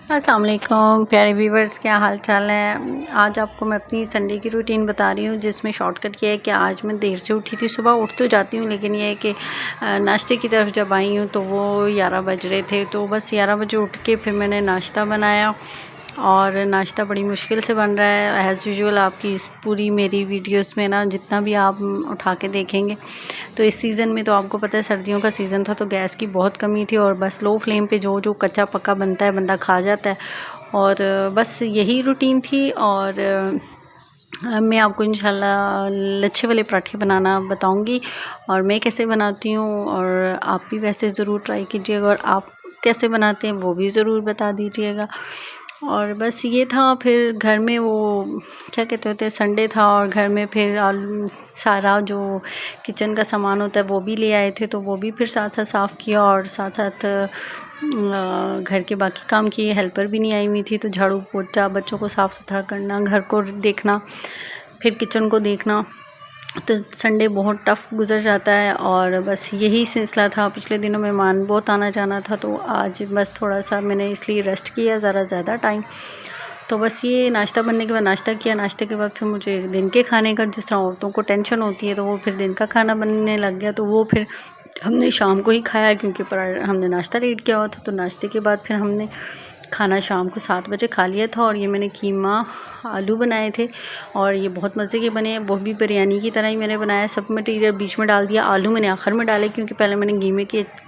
अस्सलाम वालेकुम प्यारे व्यूवर्स, क्या हाल चाल है। आज आपको मैं अपनी संडे की रूटीन बता रही हूँ, जिसमें शॉर्टकट किया है कि आज मैं देर से उठी थी। सुबह उठ तो जाती हूँ, लेकिन ये है कि नाश्ते की तरफ जब आई हूँ तो वो 11 बज रहे थे। तो बस 11 बजे उठ के फिर मैंने नाश्ता बनाया, और नाश्ता बड़ी मुश्किल से बन रहा है। एज़ यूजुअल आपकी इस पूरी मेरी वीडियोस में ना, जितना भी आप उठा के देखेंगे तो इस सीज़न में तो आपको पता है सर्दियों का सीज़न था, तो गैस की बहुत कमी थी, और बस लो फ्लेम पे जो जो कच्चा पक्का बनता है बंदा खा जाता है। और बस यही रूटीन थी। और मैं आपको इंशाल्लाह लच्छे वाले पराठे बनाना बताऊंगी, और मैं कैसे बनाती हूँ, और आप भी वैसे ज़रूर ट्राई कीजिएगा, और आप कैसे बनाते हैं वो भी ज़रूर बता दीजिएगा। और बस ये था। फिर घर में वो क्या कहते होते हैं, संडे था, और घर में फिर सारा जो किचन का सामान होता है वो भी ले आए थे, तो वो भी फिर साथ साथ साफ़ किया, और साथ साथ घर के बाकी काम किए। हेल्पर भी नहीं आई हुई थी, तो झाड़ू पोछा, बच्चों को साफ़ सुथरा करना, घर को देखना, फिर किचन को देखना। तो संडे बहुत टफ़ गुज़र जाता है, और बस यही सिलसिला था। पिछले दिनों मेहमान बहुत आना जाना था, तो आज बस थोड़ा सा मैंने इसलिए रेस्ट किया ज़्यादा टाइम। तो बस ये नाश्ता बनने के बाद नाश्ता किया, नाश्ते के बाद फिर मुझे दिन के खाने का, जिस तरह औरतों को टेंशन होती है, तो वो फिर दिन का खाना बनने लग गया। तो वो फिर हमने शाम को ही खाया, क्योंकि हमने नाश्ता लेट किया हुआ था। तो नाश्ते के बाद फिर हमने खाना शाम को 7 बजे खा लिया था, और ये मैंने कीमा आलू बनाए थे, और ये बहुत मज़े के बने। वो भी बिरयानी की तरह ही मैंने बनाया। सब मटेरियल बीच में डाल दिया, आलू मैंने आखिर में डाले, क्योंकि पहले मैंने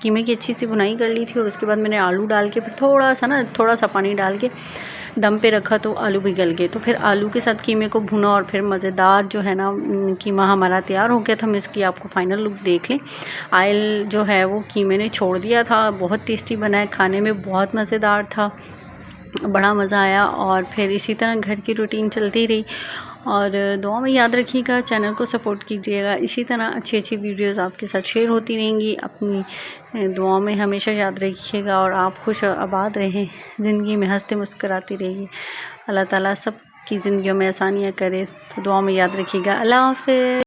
कीमे की अच्छी सी भुनाई कर ली थी, और उसके बाद मैंने आलू डाल के फिर थोड़ा सा पानी डाल के दम पे रखा, तो आलू भी गल गए। तो फिर आलू के साथ कीमे को भुना, और फिर मज़ेदार जो है ना कीमा हमारा तैयार हो गया था। मैं इसकी आपको फ़ाइनल लुक देख लें। आयल जो है वो कीमे ने छोड़ दिया था। बहुत टेस्टी बना है, खाने में बहुत मज़ेदार था, बड़ा मज़ा आया। और फिर इसी तरह घर की रूटीन चलती रही, और दुआ में याद रखिएगा, चैनल को सपोर्ट कीजिएगा। इसी तरह अच्छी अच्छी वीडियोस आपके साथ शेयर होती रहेंगी। अपनी दुआ में हमेशा याद रखिएगा, और आप खुश और आबाद रहें, ज़िंदगी में हंसते मुस्कराती रहिए। अल्लाह ताला सब की ज़िंदगियों में आसानियाँ करे। तो दुआ में याद रखिएगा। अल्लाह हाफ़िज़।